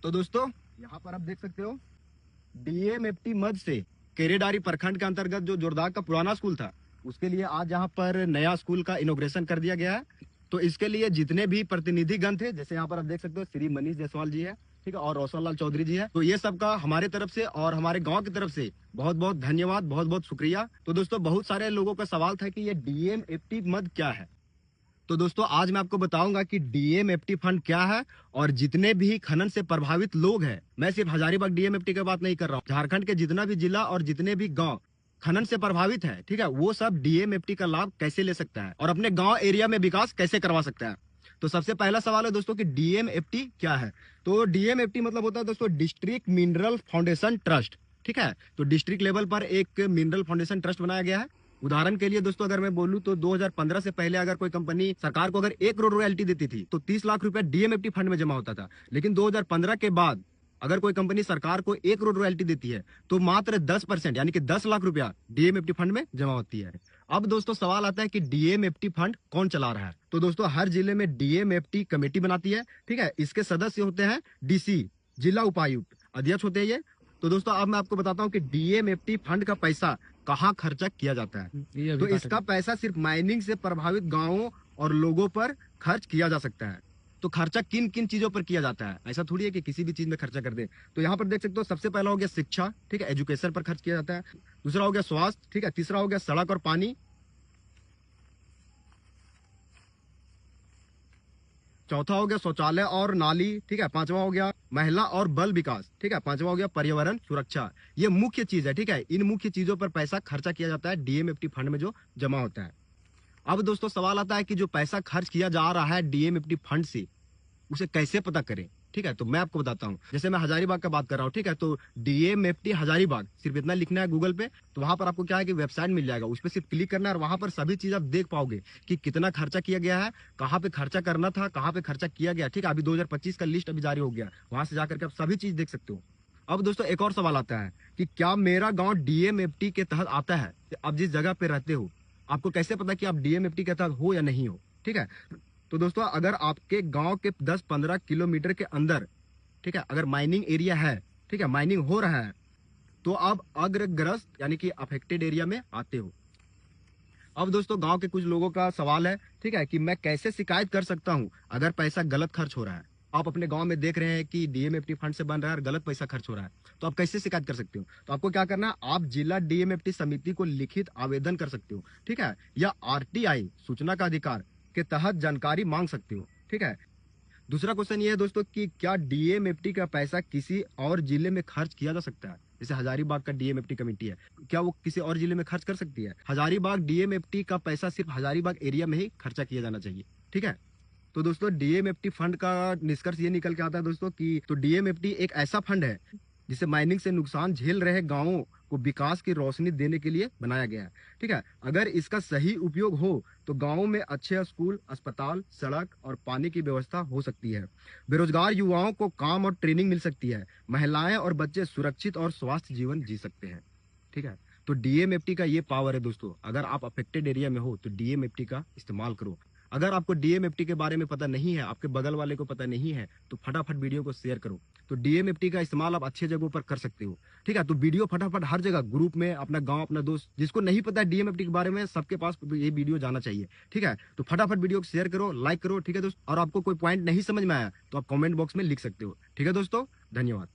तो दोस्तों यहाँ पर आप देख सकते हो डीएमएफटी मद से केरेडारी प्रखंड के अंतर्गत जो जोरदाग का पुराना स्कूल था उसके लिए आज यहाँ पर नया स्कूल का इनोग्रेशन कर दिया गया है। तो इसके लिए जितने भी प्रतिनिधिगण थे, जैसे यहाँ पर आप देख सकते हो श्री मनीष जायसवाल जी है, ठीक है, और रोशन लाल चौधरी जी है, तो ये सबका हमारे तरफ से और हमारे गांव की तरफ से बहुत बहुत धन्यवाद, बहुत बहुत शुक्रिया। तो दोस्तों बहुत सारे लोगों का सवाल था कि ये डीएमएफटी मद क्या है। तो दोस्तों आज मैं आपको बताऊंगा कि डीएमएफटी फंड क्या है और जितने भी खनन से प्रभावित लोग हैं, मैं सिर्फ हजारीबाग डीएमएफटी की बात नहीं कर रहा हूँ, झारखंड के जितना भी जिला और जितने भी गांव खनन से प्रभावित है, ठीक है, वो सब डीएमएफटी का लाभ कैसे ले सकता है और अपने गांव एरिया में विकास कैसे करवा सकता है। तो सबसे पहला सवाल है दोस्तों कि डीएमएफटी क्या है। तो डीएमएफटी मतलब होता है दोस्तों डिस्ट्रिक्ट मिनरल फाउंडेशन ट्रस्ट, ठीक है। तो डिस्ट्रिक्ट लेवल पर एक मिनरल फाउंडेशन ट्रस्ट बनाया गया है। उदाहरण के लिए दोस्तों अगर मैं बोलूं तो 2015 से पहले अगर कोई कंपनी सरकार को अगर 1 करोड़ रॉयल्टी देती थी तो 30 लाख रुपया डीएमएफटी फंड में जमा होता था। लेकिन 2015 के बाद अगर कोई कंपनी सरकार को 1 करोड़ रॉयल्टी देती है तो मात्र 10% यानी कि 10 लाख रुपया डीएमएफटी फंड में जमा होती है। अब दोस्तों सवाल आता है कि डीएमएफटी फंड कौन चला रहा है। तो दोस्तों हर जिले में डीएमएफटी कमेटी बनाती है, ठीक है। इसके सदस्य होते हैं डीसी, जिला उपायुक्त, अध्यक्ष होते हैं ये। तो दोस्तों अब मैं आपको बताता हूँ कि डीएमएफटी फंड का पैसा कहाँ खर्चा किया जाता है। तो इसका पैसा सिर्फ माइनिंग से प्रभावित गांवों और लोगों पर खर्च किया जा सकता है। तो खर्चा किन किन चीजों पर किया जाता है, ऐसा थोड़ी है कि किसी भी चीज में खर्चा कर दे। तो यहाँ पर देख सकते हो सबसे पहला हो गया शिक्षा, ठीक है, एजुकेशन पर खर्च किया जाता है। दूसरा हो गया स्वास्थ्य, ठीक है। तीसरा हो गया सड़क और पानी। चौथा हो गया शौचालय और नाली, ठीक है। पांचवा हो गया महिला और बाल विकास, ठीक है। पांचवा हो गया पर्यावरण सुरक्षा। ये मुख्य चीज है, ठीक है। इन मुख्य चीजों पर पैसा खर्चा किया जाता है डीएमएफटी फंड में जो जमा होता है। अब दोस्तों सवाल आता है कि जो पैसा खर्च किया जा रहा है डीएमएफटी फंड से उसे कैसे पता करें, ठीक है। तो मैं आपको बताता हूँ, जैसे मैं हजारीबाग का बात कर रहा हूँ, ठीक है। तो डीएमएफटी हजारीबाग सिर्फ इतना लिखना है गूगल पे, तो वहां पर आपको क्या है कि वेबसाइट मिल जाएगा, उस पर सिर्फ क्लिक करना है और वहां पर सभी चीज आप देख पाओगे कि कितना खर्चा किया गया है, कहाँ पे खर्चा करना था, कहाँ पे खर्चा किया गया, ठीक है। अभी 2025 का लिस्ट अभी जारी हो गया, वहां से जाकर के आप सभी चीज देख सकते हो। अब दोस्तों एक और सवाल आता है कि क्या मेरा गांव डीएमएफटी के तहत आता है। आप जिस जगह पे रहते हो आपको कैसे पता कि आप डीएमएफटी के तहत हो या नहीं हो, ठीक है। तो दोस्तों अगर आपके गांव के 10-15 किलोमीटर के अंदर, ठीक है, अगर माइनिंग एरिया है, ठीक है, माइनिंग हो रहा है, तो आप अग्रग्रस्त यानी कि अफेक्टेड एरिया में आते हो। अब दोस्तों गांव के कुछ लोगों का सवाल है, ठीक है, कि मैं कैसे शिकायत कर सकता हूं अगर पैसा गलत खर्च हो रहा है। आप अपने गांव में देख रहे हैं कि डीएमएफटी फंड से बन रहा है और गलत पैसा खर्च हो रहा है, तो आप कैसे शिकायत कर सकते हो। तो आपको क्या करना है, आप जिला डीएमएफटी समिति को लिखित आवेदन कर सकते हो, ठीक है, या आरटीआई सूचना का अधिकार के तहत जानकारी मांग सकते हो, ठीक है। दूसरा क्वेश्चन ये है दोस्तों कि क्या डीएमएफटी का पैसा किसी और जिले में खर्च किया जा सकता है। जैसे हजारीबाग का डीएमएफटी कमेटी है, क्या वो किसी और जिले में खर्च कर सकती है। हजारीबाग डीएमएफटी का पैसा सिर्फ हजारीबाग एरिया में ही खर्चा किया जाना चाहिए, ठीक है। तो दोस्तों डीएमएफटी फंड का निष्कर्ष ये निकल के आता है दोस्तों कि तो डीएमएफटी एक ऐसा फंड है जिसे माइनिंग से नुकसान झेल रहे गांवों को विकास की रोशनी देने के लिए बनाया गया है, ठीक है। अगर इसका सही उपयोग हो तो गांवों में अच्छे स्कूल, अस्पताल, सड़क और पानी की व्यवस्था हो सकती है। बेरोजगार युवाओं को काम और ट्रेनिंग मिल सकती है। महिलाएं और बच्चे सुरक्षित और स्वास्थ्य जीवन जी सकते हैं, ठीक है। तो डीएमएफटी का ये पावर है दोस्तों, अगर आप अफेक्टेड एरिया में हो तो डीएमएफटी का इस्तेमाल करो। अगर आपको डीएमएफटी के बारे में पता नहीं है, आपके बगल वाले को पता नहीं है, तो फटाफट वीडियो को शेयर करो। तो डीएमएफटी का इस्तेमाल आप अच्छे जगहों पर कर सकते हो, ठीक है। तो वीडियो फटाफट हर जगह ग्रुप में, अपना गांव, अपना दोस्त जिसको नहीं पता है डीएमएफटी के बारे में, सबके पास ये वीडियो जाना चाहिए, ठीक है। तो फटाफट वीडियो को शेयर करो, लाइक करो, ठीक है दोस्त। और आपको कोई पॉइंट नहीं समझ में आया तो आप कमेंट बॉक्स में लिख सकते हो, ठीक है दोस्तों। धन्यवाद।